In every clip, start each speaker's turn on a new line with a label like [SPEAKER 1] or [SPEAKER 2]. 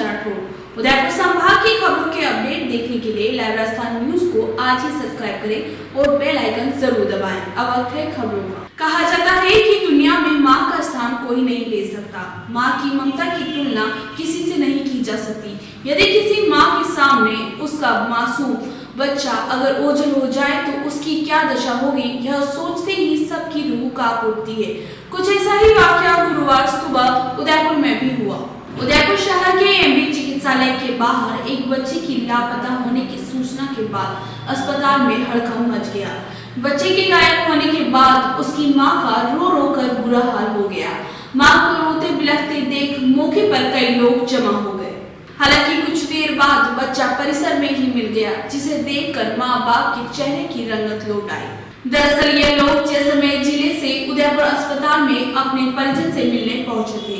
[SPEAKER 1] राठौर। उदयपुर संभाग की खबरों के अपडेट देखने के लिए लाइव राजस्थान न्यूज को आज ही सब्सक्राइब करें और बेल आइकन जरूर दबाएं। अब वक्त है खबरों का। कहा जाता है कि दुनिया में माँ का स्थान कोई नहीं ले सकता। माँ की ममता की तुलना किसी से नहीं की जा सकती। यदि किसी माँ के सामने उसका मासूम बच्चा अगर ओझल हो जाए तो उसकी क्या दशा होगी, यह सोचते ही सबकी रूह कांप उठती है। कुछ ऐसा ही वाकया गुरुवार सुबह उदयपुर में भी हुआ। उदयपुर शहर के एमबी चिकित्सालय के बाहर एक बच्चे की लापता होने की सूचना के बाद अस्पताल में हड़कंप मच गया। बच्चे के गायब होने के बाद उसकी मां का रो रो कर बुरा हाल हो गया। मां को रोते बिलखते देख मौके पर कई लोग जमा हो गए। हालांकि कुछ देर बाद बच्चा परिसर में ही मिल गया, जिसे देखकर माँ बाप के चेहरे की रंगत लौट आई। दरअसल ये लोग जैसलमेर जिले से उदयपुर अस्पताल में अपने परिजन से मिलने पहुंचे थे।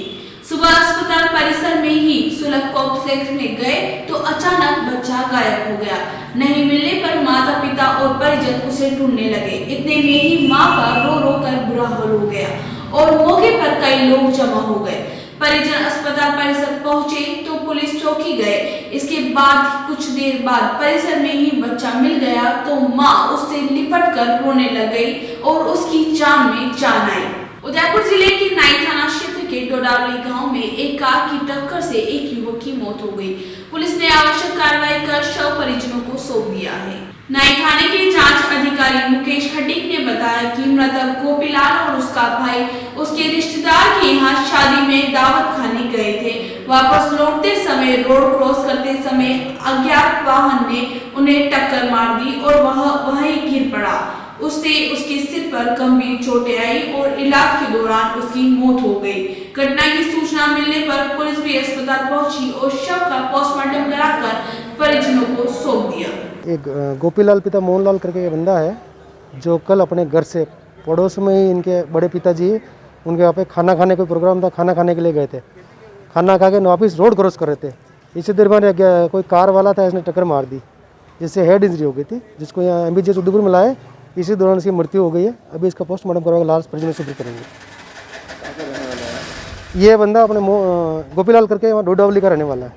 [SPEAKER 1] सुबह अस्पताल परिसर में ही सुलभ कॉम्प्लेक्स में गए तो अचानक बच्चा गायब हो गया। नहीं मिलने पर माता पिता और परिजन उसे ढूंढने लगे। इतने में ही माँ का रो रो कर बुरा हाल हो गया और मौके पर कई लोग जमा हो गए। परिजन अस्पताल परिसर पहुंचे तो पुलिस चौकी गए। इसके बाद कुछ देर बाद परिसर में ही बच्चा मिल गया तो माँ उससे लिपट कर रोने लग गई और उसकी जान में जान आई। उदयपुर जिले के नाई थाना क्षेत्र के डोडावली गांव में एक कार की टक्कर से एक युवक की मौत हो गई। पुलिस ने आवश्यक कार्रवाई कर शव परिजनों को सौंप दिया है। नाई थाने के जांच अधिकारी मुकेश खटीक ने बताया कि मृतक गोपीलाल और उसका भाई उसके रिश्तेदार के यहाँ शादी में दावत खाने गए थे। वापस लौटते समय रोड क्रॉस करते समय अज्ञात वाहन ने उन्हें टक्कर मार दी और वह वहीं गिर पड़ा। उससे उसके सिर पर गंभीर चोटें आई और इलाज के दौरान उसकी मौत हो गई। घटना की सूचना मिलने पर पुलिस भी अस्पताल पहुंची और शव का पोस्टमार्टम कराकर परिजनों को सौंप दिया।
[SPEAKER 2] एक गोपीलाल पिता मोहनलाल करके बंदा है जो कल अपने घर से पड़ोस में ही इनके बड़े पिताजी उनके यहाँ पे खाना खाने का प्रोग्राम था, खाना खाने के लिए गए थे। खाना खा के वापिस रोड क्रॉस कर रहे थे। इसी देर में कोई कार वाला था, इसने टक्कर मार दी जिससे हेड इंजरी हो गई थी, जिसको यहाँ एमबीजेएस उदयपुर में लाए। इसी दौरान इसकी मृत्यु हो गई है। अभी इसका पोस्टमार्टम करवाकर लाश परिजनों से करेंगे। ये बंदा अपने गोपीलाल करके वहाँ डोडावली का रहने वाला है।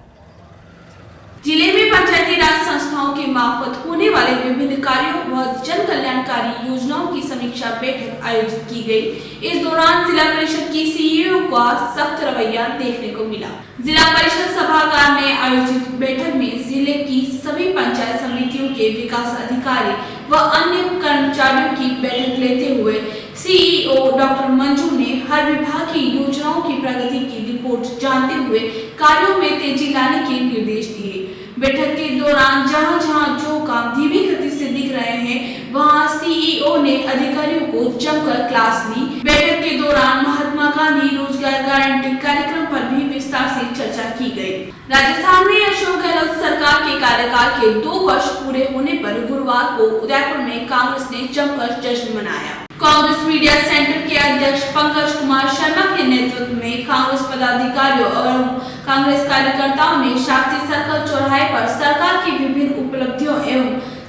[SPEAKER 1] जिले में पंचायती राज संस्थाओं के मार्फत होने वाले विभिन्न कार्यों व जन कल्याणकारी योजनाओं की समीक्षा बैठक आयोजित की गई। इस दौरान जिला परिषद की सीईओ का सख्त रवैया देखने को मिला। जिला परिषद सभागार में आयोजित बैठक में जिले की सभी पंचायत समितियों के विकास अधिकारी व अन्य कर्मचारियों की बैठक लेते हुए सीईओ डॉक्टर मंजू ने हर विभाग की योजनाओं की प्रगति की रिपोर्ट जानते हुए कार्यों में तेजी लाने के निर्देश दिए। बैठक के दौरान जहां जहां जो काम धीमी गति से दिख रहे हैं वहां सीईओ ने अधिकारियों को जमकर क्लास ली। बैठक के दौरान महात्मा गांधी रोजगार गारंटी कार्यक्रम पर भी विस्तार से चर्चा की गई। राजस्थान में अशोक गहलोत सरकार के कार्यकाल के 2 वर्ष पूरे होने पर गुरुवार को उदयपुर में कांग्रेस ने जमकर जश्न मनाया। कांग्रेस मीडिया सेंटर के अध्यक्ष पंकज कुमार शर्मा के नेतृत्व में कांग्रेस पदाधिकारियों और कांग्रेस कार्यकर्ताओं ने शास्त्री सर्कल चौराहे पर सरकार की विभिन्न उपलब्धियों एवं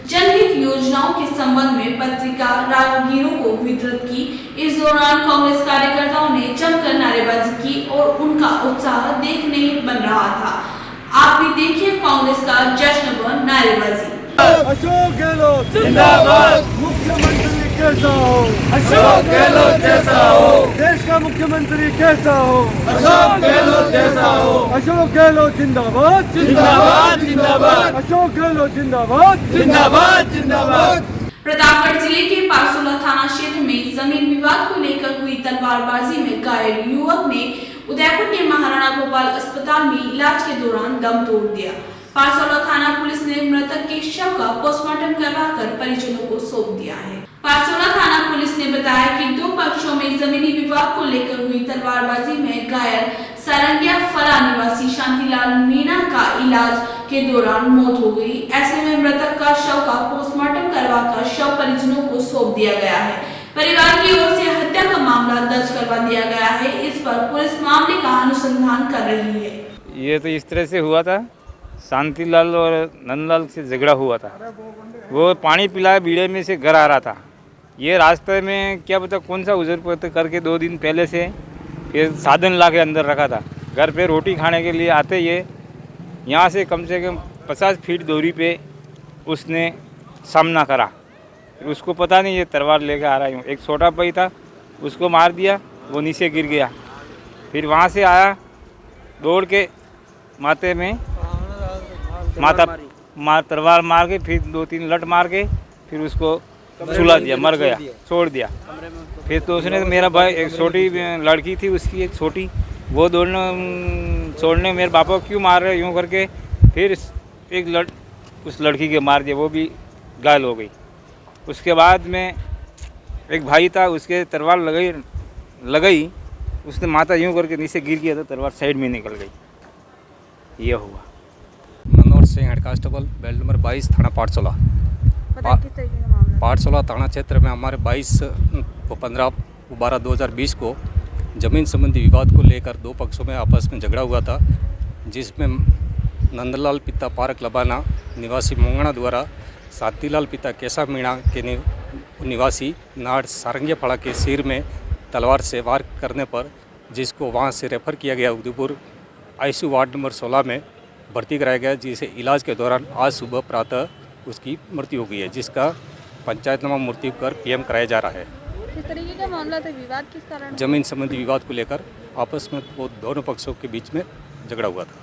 [SPEAKER 1] जनहित योजनाओं के संबंध में पत्रिका राहगीरों को वितरित की। इस दौरान कांग्रेस कार्यकर्ताओं ने जमकर नारेबाजी की और उनका उत्साह देखने बन रहा था। आप भी देखिए कांग्रेस का जश्न व नारेबाजी।
[SPEAKER 3] अशोक गहलोत जिंदाबाद। मुख्यमंत्री कैसा हो? अशोक गहलोत जैसा हो। देश का मुख्यमंत्री कैसा हो? अशोक गहलोत जैसा हो। अशोक गहलोत जिंदाबाद जिंदाबाद जिंदाबाद। अशोक गहलोत जिंदाबाद जिंदाबाद जिंदाबाद।
[SPEAKER 1] प्रतापगढ़ जिले के पारसोला थाना क्षेत्र में जमीन विवाद को लेकर हुई तलवारबाजी में घायल युवक ने उदयपुर के महाराणा गोपाल अस्पताल में इलाज के दौरान दम तोड़ दिया। पारसोला थाना पुलिस ने मृतक के शव का पोस्टमार्टम करवाकर परिजनों को सौंप दिया है। पारसोला थाना पुलिस ने बताया कि 2 पक्षों में जमीनी विवाद को लेकर हुई तलवारबाजी में घायल सारंगिया फला निवासी शांतिलाल मीणा का इलाज के दौरान मौत हो गई। ऐसे में मृतक का शव का पोस्टमार्टम करवाकर शव परिजनों को सौंप दिया गया है। परिवार की ओर से हत्या का मामला दर्ज करवा दिया गया है। इस पर पुलिस मामले का अनुसंधान कर रही है।
[SPEAKER 4] ये तो इस तरह से हुआ था, शांतिलाल और नंदलाल से झगड़ा हुआ था। वो पानी पिलाया बीड़े में से घर आ रहा था। ये रास्ते में क्या पता कौन सा उजर करके 2 दिन पहले से फिर साधन ला के अंदर रखा था। घर पे रोटी खाने के लिए आते ये यहाँ से कम 50 फीट दूरी पे उसने सामना करा। फिर उसको पता नहीं ये तलवार लेकर आ रहा हूँ, एक छोटा भाई था उसको मार दिया, वो नीचे गिर गया। फिर वहाँ से आया दौड़ के माथे में तलवार मार के, फिर 2-3 लट मार के फिर उसको सुला दिया, मर गया, छोड़ दिया। फिर तो उसने मेरा भाई, एक छोटी लड़की थी उसकी, एक छोटी, वो छोड़ने मेरे पापा को क्यों मार रहे यूँ करके, फिर उस लड़की के मार दिया, वो भी घायल हो गई। उसके बाद में एक भाई था, उसके तलवार लगाई, उसने माथा यूँ करके नीचे गिर गया, तो तलवार साइड में निकल गई। ये हुआ।
[SPEAKER 5] Manohar Singh, head constable, belt number 22, थाना पाठशाला। पाठशाला थाना क्षेत्र में हमारे 15/12/2020 को ज़मीन संबंधी विवाद को लेकर दो पक्षों में आपस में झगड़ा हुआ था, जिसमें नंदलाल पिता पारक लबाना निवासी मोंगना द्वारा सातीलाल पिता केशव मीणा के निवासी नाड़ सारंगिया पड़ा के सिर में तलवार से वार करने पर जिसको वहां से रेफर किया गया उदयपुर आईसीयू वार्ड नंबर 16 में भर्ती कराया गया, जिसे इलाज के दौरान आज सुबह प्रातः उसकी मृत्यु हो गई है, जिसका पंचायतनामा मृत्यु कर पीएम कराया जा रहा है।
[SPEAKER 6] किस तरीके का मामला था, विवाद किस कारण?
[SPEAKER 5] जमीन संबंधी विवाद को लेकर आपस में वो दोनों पक्षों के बीच में झगड़ा हुआ था।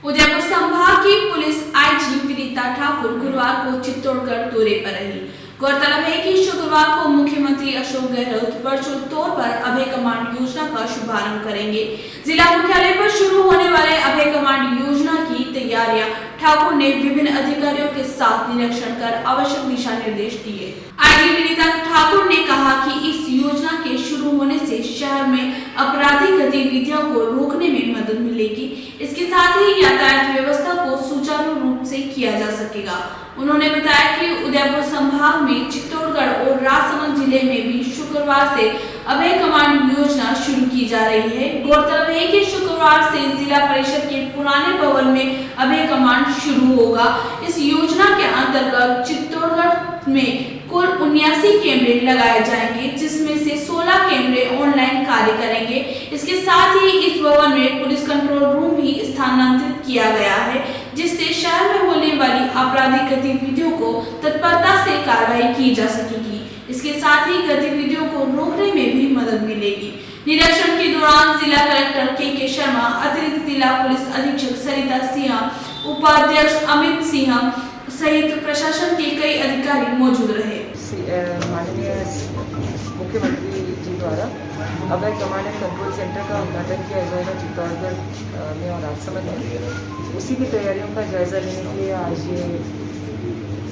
[SPEAKER 1] उदयपुर संभाग की पुलिस आईजी विनीता ठाकुर गुरुवार को चित्तौड़गढ़ दौरे पर रही। गौरतलब है कि शुक्रवार को मुख्यमंत्री अशोक गहलोत वर्चुअल तौर पर अभय कमांड योजना का शुभारंभ करेंगे। जिला मुख्यालय पर शुरू होने वाले अभय कमांड योजना की तैयारियां ठाकुर ने विभिन्न अधिकारियों के साथ निरीक्षण कर आवश्यक दिशा निर्देश दिए। आईजी विनीता ठाकुर ने कहा कि इस योजना के शुरू होने से शहर में आपराधिक गतिविधियों को रोकने में मदद मिलेगी। इसके साथ ही यातायात व्यवस्था को सुचारू रूप से किया जा सकेगा। उन्होंने बताया कि उदयपुर संभाग में चित्तौड़गढ़ और राजसमंद जिले में भी शुक्रवार से अभय कमांड योजना शुरू की जा रही है। गौरतलब है कि शुक्रवार से जिला परिषद के पुराने भवन में अभय कमांड शुरू होगा। इस योजना के अंतर्गत चित्तौड़गढ़ में कुल 79 कैमरे लगाए जाएंगे, जिसमें से 16 कैमरे ऑनलाइन कार्य करेंगे। इसके साथ ही इस भवन में पुलिस कंट्रोल रूम भी स्थानांतरित किया गया है, जिससे शहर में होने वाली आपराधिक गतिविधियों को तत्परता से कार्रवाई की जा सकेगी। इसके साथ ही गतिविधियों को रोकने में भी मदद मिलेगी। निरीक्षण के दौरान जिला कलेक्टर के शर्मा, अतिरिक्त जिला पुलिस अधीक्षक सरिता सिंह, उपाध्यक्ष अमित सिंह सहित प्रशासन के कई अधिकारी मौजूद रहे।
[SPEAKER 7] माननीय मुख्यमंत्री जी द्वारा अभय कमांड एंड कंट्रोल सेंटर का उद्घाटन किया जाएगा चित्तौड़गढ़ में और राजसमंद में। उसी की तैयारियों का जायजा लेने के लिए आज ये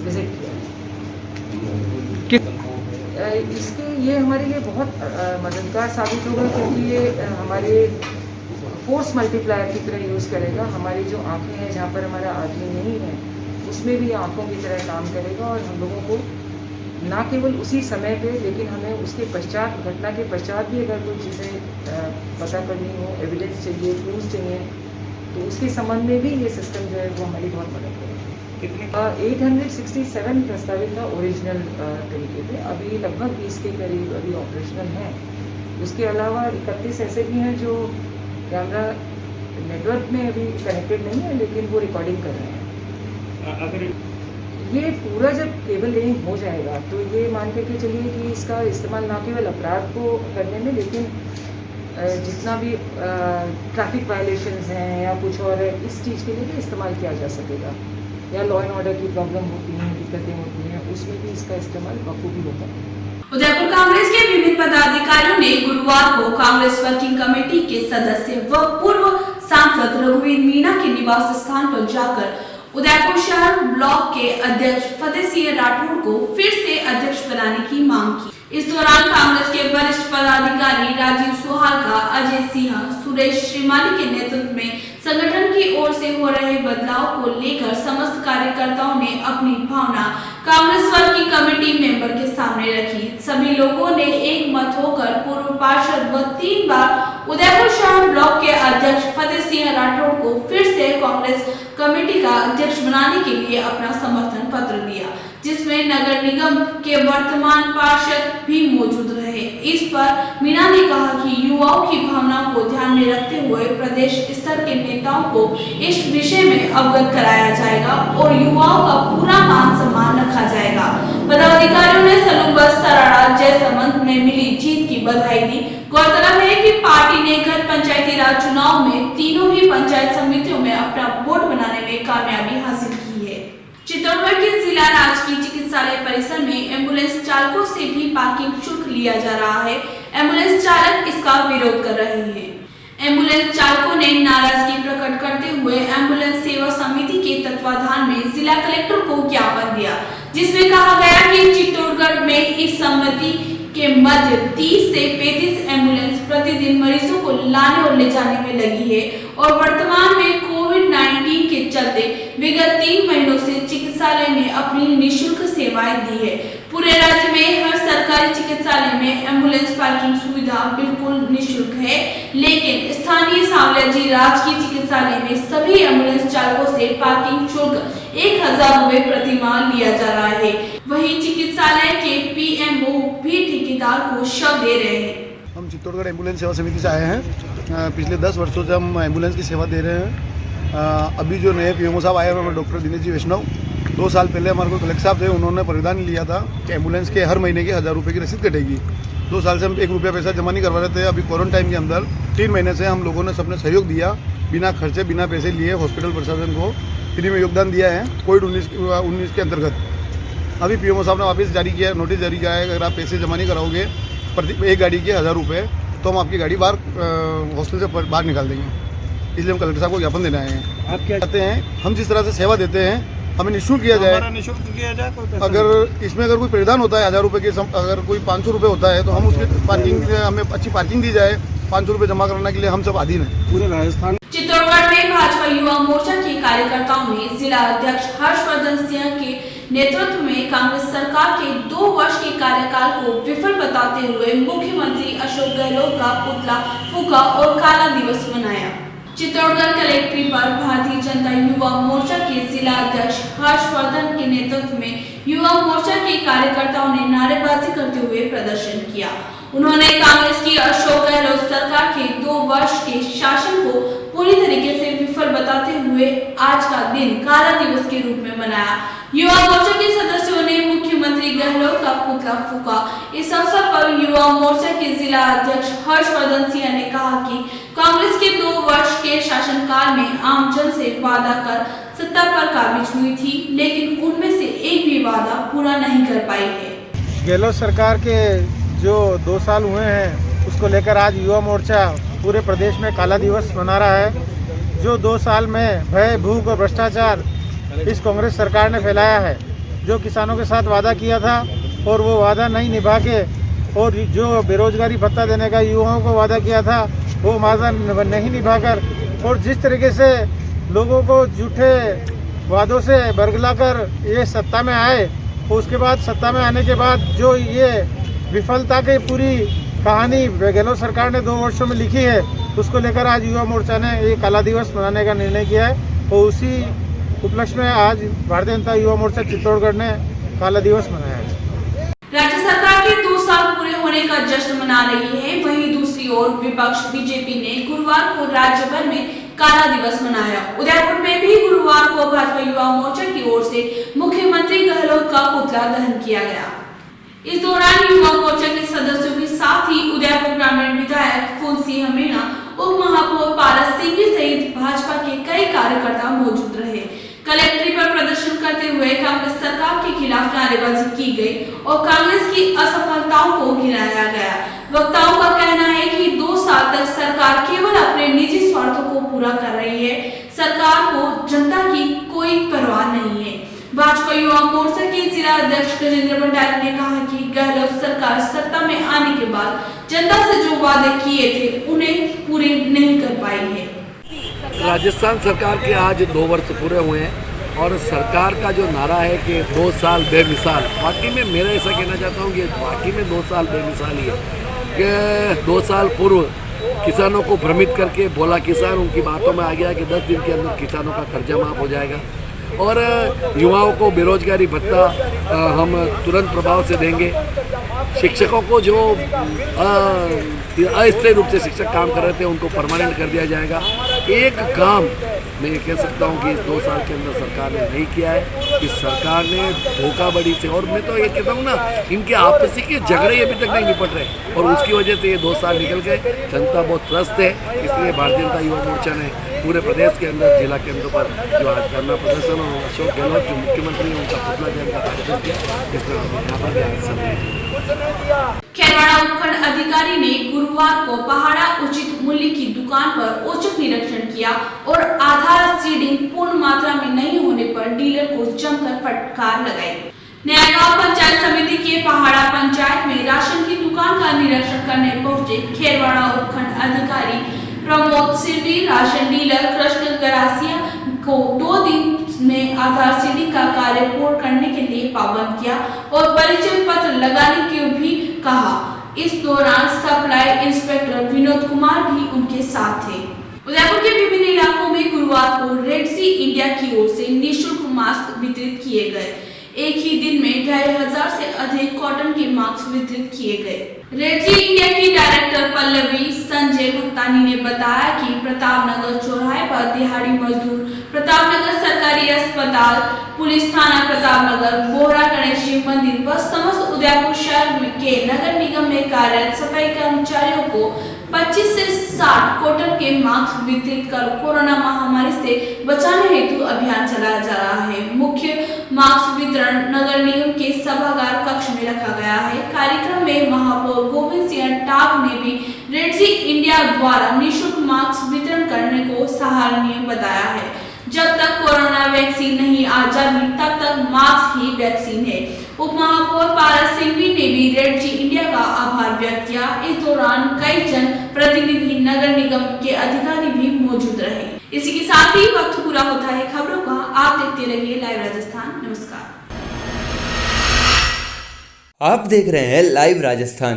[SPEAKER 7] विजिट किया। इसके ये हमारे लिए बहुत मददगार साबित होगा, क्योंकि ये हमारे फोर्स मल्टीप्लायर की तरह यूज़ करेगा। हमारी जो आँखें हैं, जहाँ पर हमारा आदमी नहीं है, उसमें भी आँखों की तरह काम करेगा और हम लोगों को ना केवल उसी समय पे, लेकिन हमें उसके पश्चात, घटना के पश्चात भी अगर कोई चीज़ें पता करनी हो, एविडेंस चाहिए, प्रूफ चाहिए, तो उसके संबंध में भी ये सिस्टम जो है वो हमारी बहुत मदद करेगा। 867 प्रस्तावित था ओरिजिनल तरीके पे, अभी लगभग 20 के करीब अभी ऑपरेशनल हैं। उसके अलावा 31 ऐसे भी हैं जो कैमरा नेटवर्क में अभी कनेक्टेड नहीं है, लेकिन वो रिकॉर्डिंग कर रहे हैं। अगर ये पूरा जब केबल लेइंग हो जाएगा तो ये मान करके चलिए कि इसका इस्तेमाल ना केवल अपराध को करने में, लेकिन जितना भी ट्रैफिक वायलेशंस हैं या कुछ और है, इस चीज़ के लिए भी इस्तेमाल किया जा सकेगा। या लॉ एंड ऑर्डर की प्रॉब्लम होती हैं, दिक्कतें होती हैं, उसमें भी इसका इस्तेमाल बखूबी होता है।
[SPEAKER 1] उदयपुर कांग्रेस के विभिन्न पदाधिकारियों ने गुरुवार को कांग्रेस वर्किंग कमेटी के सदस्य व पूर्व सांसद रघुवीर मीणा के निवास स्थान पर जाकर उदयपुर शहर ब्लॉक के अध्यक्ष फतेह सिंह राठौर को फिर से अध्यक्ष बनाने की मांग की। इस दौरान कांग्रेस के वरिष्ठ पदाधिकारी राजीव सुहालका, अजय सिंह, सुरेश श्रीमाली के नेतृत्व में संगठन की ओर से हो रहे बदलाव को लेकर समस्त कार्यकर्ताओं ने अपनी भावना कांग्रेस वर्किंग कमेटी मेंबर के सामने रखी। सभी लोगों ने एक मत होकर पूर्व पार्षद व 3 बार उदयपुर शहर ब्लॉक के अध्यक्ष फतेह सिंह राठौड़ को फिर से कांग्रेस कमेटी का अध्यक्ष बनाने के लिए अपना समर्थन पत्र दिया, जिसमें नगर निगम के वर्तमान पार्षद भी मौजूद रहे। इस पर मीणा ने कहा कि युवाओं की भावनाओं को ध्यान में रखते हुए प्रदेश स्तर के नेताओं को इस विषय में अवगत कराया जाएगा और युवाओं का पूरा मान सम्मान रखा जाएगा। पदाधिकारियों ने सलूबस, सराड़ा, जयसमंद में मिली जीत की बधाई दी। गौरतलब है कि पार्टी ने गत पंचायती राज चुनाव में तीनों ही पंचायत समितियों में अपना वोट बनाने में कामयाबी हासिल की है। चित्तौड़गढ़ के जिला राजकीय चिकित्सालय परिसर में एम्बुलेंस चालकों से भी पार्किंग शुल्क लिया जा रहा है। एम्बुलेंस चालक इसका विरोध कर रहे हैं। एम्बुलेंस चालकों ने नाराजगी प्रकट करते हुए एम्बुलेंस सेवा समिति के तत्वाधान में जिला कलेक्टर को ज्ञापन दिया, जिसमें कहा गया कि चित्तौड़गढ़ में इस समिति के मध्य 30 से 35 एम्बुलेंस प्रतिदिन मरीजों को लाने और ले जाने में लगी है और वर्तमान में कोविड-19 के चलते विगत 3 महीनों से चिकित्सालय में अपनी निःशुल्क सेवाएं दी है। पूरे राज्य में हर सरकारी चिकित्सालय में एम्बुलेंस पार्किंग सुविधा बिल्कुल निःशुल्क है, लेकिन स्थानीय सांवलियाजी राजकीय चिकित्सालय में सभी एम्बुलेंस चालकों से पार्किंग शुल्क 1000 रुपए प्रति माह लिया जा रहा है। वहीं चिकित्सालय के पीएमओ भी ठेकेदार को शव दे रहे हैं।
[SPEAKER 8] हम चित्तौड़गढ़ एम्बुलेंस सेवा समिति से आए हैं। पिछले 10 वर्षों से हम एम्बुलेंस की सेवा दे रहे हैं। अभी जो नए पीएमओ साहब आए हुए हैं डॉक्टर दिनेश जी वैष्णव, 2 साल पहले हमारे को कलेक्टर साहब थे, उन्होंने परिधान लिया था कि एम्बुलेंस के हर महीने की 1000 रुपये की रसीद कटेगी। 2 साल से हम 1 रुपया पैसा जमा नहीं करवा रहे थे। अभी क्वारंटाइन के अंदर 3 महीने से हम लोगों ने सबने सहयोग दिया, बिना खर्चे बिना पैसे लिए हॉस्पिटल प्रशासन को फ्री में योगदान दिया है कोविड-19 के अंतर्गत। अभी पीएमओ साहब ने वापस जारी किया, नोटिस जारी किया है, अगर आप पैसे जमा नहीं कराओगे प्रति एक गाड़ी के 1000 रुपये तो हम आपकी गाड़ी बाहर हॉस्टल से बाहर निकाल देंगे। इसलिए हम कलेक्टर साहब को ज्ञापन देने आए हैं। आप क्या चाहते हैं? हम जिस तरह से सेवा देते हैं हमें निःशुल्क किया जाए। अगर इसमें कोई परिधान होता है 1000 रुपये के, अगर कोई 500 रुपये होता है तो हम उसकी पार्किंग, हमें अच्छी पार्किंग दी जाए। 500 रुपये जमा कराने के लिए हम सब अधीन हैं। पूरे राजस्थान
[SPEAKER 1] चित्तौड़गढ़ में भाजपा युवा मोर्चा के कार्यकर्ताओं ने जिला अध्यक्ष हर्षवर्धन सिंह के नेतृत्व में कांग्रेस सरकार के 2 वर्ष के कार्यकाल को विफल बताते हुए मुख्यमंत्री अशोक गहलोत का पुतला फूंका और काला दिवस मनाया। चित्तौड़गढ़ कलेक्ट्रेट पर भारतीय जनता युवा मोर्चा के जिला अध्यक्ष हर्षवर्धन के नेतृत्व में युवा मोर्चा के कार्यकर्ताओं ने नारेबाजी करते हुए प्रदर्शन किया। उन्होंने कांग्रेस की अशोक गहलोत सरकार के 2 वर्ष के शासन को पूरी तरीके से विफल बताते हुए आज का दिन काला दिवस के रूप में मनाया। युवा मोर्चा के सदस्यों ने मुख्यमंत्री गहलोत का पुतला फूंका। इस अवसर पर युवा मोर्चा के जिला अध्यक्ष हर्षवर्धन सिंह ने कहा कि कांग्रेस के 2 वर्ष के शासनकाल में आमजन से वादा कर सत्ता पर काबिज हुई थी, लेकिन उनमें से एक भी वादा पूरा नहीं कर पाई है।
[SPEAKER 2] गहलोत सरकार के जो 2 साल हुए हैं उसको लेकर आज युवा मोर्चा पूरे प्रदेश में काला दिवस मना रहा है। जो 2 साल में भय, भूख और भ्रष्टाचार इस कांग्रेस सरकार ने फैलाया है, जो किसानों के साथ वादा किया था और वो वादा नहीं निभा के, और जो बेरोजगारी भत्ता देने का युवाओं को वादा किया था वो वादा नहीं निभाकर, और जिस तरीके से लोगों को झूठे वादों से बरगलाकर ये सत्ता में आए, उसके बाद सत्ता में आने के बाद जो ये विफलता की पूरी कहानी गहलोत सरकार ने 2 वर्षों में लिखी है, उसको लेकर आज युवा मोर्चा ने ये काला दिवस मनाने का निर्णय किया है। और उसी उपलक्ष्य में आज भारतीय जनता युवा मोर्चा चित्तौड़गढ़ ने काला दिवस मनाया है।
[SPEAKER 1] राज्य सरकार के 2 साल पूरे होने का जश्न मना रही है। वहीं दूसरी ओर विपक्ष बीजेपी ने गुरुवार को राज्य भर में काला दिवस मनाया। उदयपुर में भी गुरुवार को भाजपा युवा मोर्चा की ओर से मुख्यमंत्री गहलोत का पुतला दहन किया गया। इस दौरान युवा मोर्चा के सदस्यों के साथ ही उदयपुर ग्रामीण विधायक फूल सिंह मीणा, उप महापौर पारस सिंह सहित भाजपा के कई कार्यकर्ता मौजूद रहे। कलेक्ट्रेट पर प्रदर्शन करते हुए कांग्रेस सरकार के खिलाफ नारेबाजी की गई और कांग्रेस की असफलताओं को गिनाया गया। वक्ताओं का कहना है कि 2 साल तक सरकार केवल अपने निजी स्वार्थों को पूरा कर रही है। सरकार को जनता की कोई परवाह नहीं है। भाजपा युवा मोर्चा के जिला अध्यक्ष गजेंद्र भंडारी ने कहा कि गहलोत सरकार सत्ता में आने के बाद जनता से जो वादे किए थे उन्हें पूरे नहीं कर पाई है।
[SPEAKER 9] राजस्थान सरकार के आज 2 वर्ष पूरे हुए हैं और सरकार का जो नारा है कि 2 साल बेमिसाल, वाकई में मेरा ऐसा कहना चाहता हूँ कि वाकई में 2 साल बेमिसाल ही है। कि 2 साल पूर्व किसानों को भ्रमित करके बोला किसान, उनकी बातों में आ गया कि 10 दिन के अंदर किसानों का कर्जा माफ हो जाएगा और युवाओं को बेरोजगारी भत्ता हम तुरंत प्रभाव से देंगे। शिक्षकों को जो अस्थायी रूप से शिक्षक काम कर रहे थे उनको परमानेंट कर दिया जाएगा। एक काम मैं ये कह सकता हूँ कि इस 2 साल के अंदर सरकार ने नहीं किया है। इस सरकार ने धोखाधड़ी से, और मैं तो ये कहता हूँ ना, इनके आपसी के झगड़े अभी तक नहीं निपट रहे और उसकी वजह से ये 2 साल निकल गए। जनता बहुत त्रस्त है, इसलिए भारतीय जनता युवा मोर्चा ने पूरे प्रदेश के अंदर, जिला केंद्रों पर जो आज धरना प्रदर्शन और अशोक गहलोत जो मुख्यमंत्री हैं उनका पुतला जयंती का कार्यक्रम किया, जिसमें यहाँ पर भी आज सम्मिलित।
[SPEAKER 1] खेरवाड़ा उपखंड अधिकारी ने गुरुवार को पहाड़ा उचित मूल्य की दुकान पर औचक निरीक्षण किया और आधार सीडिंग पूर्ण मात्रा में नहीं होने पर डीलर को जमकर फटकार लगाई। नयागांव पंचायत समिति के पहाड़ा पंचायत में राशन की दुकान का निरीक्षण करने पहुंचे खेरवाड़ा उपखंड अधिकारी प्रमोद सिरवी राशन डीलर कृष्ण गरासिया को 2 दिन में आधार सीडिंग का कार्य पूर्ण करने के लिए पाबंद किया और परिचय पत्र लगाने के भी कहा। इस दौरान सप्लाई इंस्पेक्टर विनोद कुमार भी उनके साथ थे। उदयपुर के विभिन्न इलाकों में गुरुवार को रेड सी इंडिया की ओर से निःशुल्क मास्क वितरित किए गए। एक ही दिन में 2500 से अधिक कॉटन के मास्क वितरित किए गए। रेड सी इंडिया की डायरेक्टर पल्लवी संजय भक्तानी ने बताया कि प्रतापनगर चौराहे पर दिहाड़ी मजदूर, प्रतापनगर सरकारी अस्पताल, पुलिस थाना प्रतापनगर, बोहरा गणेश जी मंदिर व समस्त उदयपुर शहर के नगर निगम में कार्यरत सफाई कर्मचारियों को 25 से 60 कॉटन के मास्क वितरित कर कोरोना महामारी से बचाने हेतु अभियान चलाया जा रहा है। मुख्य मास्क वितरण नगर निगम के सभागार कक्ष में रखा गया है। कार्यक्रम में महापौर गोविंद सिंह टाग ने भी रेड सी इंडिया द्वारा निःशुल्क मास्क वितरण करने को सराहनीय बताया है। जब तक कोरोना वैक्सीन नहीं आ जाती तब तक मास्क ही वैक्सीन है। उप महापौर पारस सिंघवी ने भी रेड सी इंडिया का आभार व्यक्त किया। इस दौरान कई जन प्रतिनिधि, नगर निगम के अधिकारी भी मौजूद रहे। इसी के साथ ही वक्त पूरा होता है खबरों का। आप देखते रहिए लाइव राजस्थान। नमस्कार।
[SPEAKER 10] आप देख रहे हैं लाइव राजस्थान।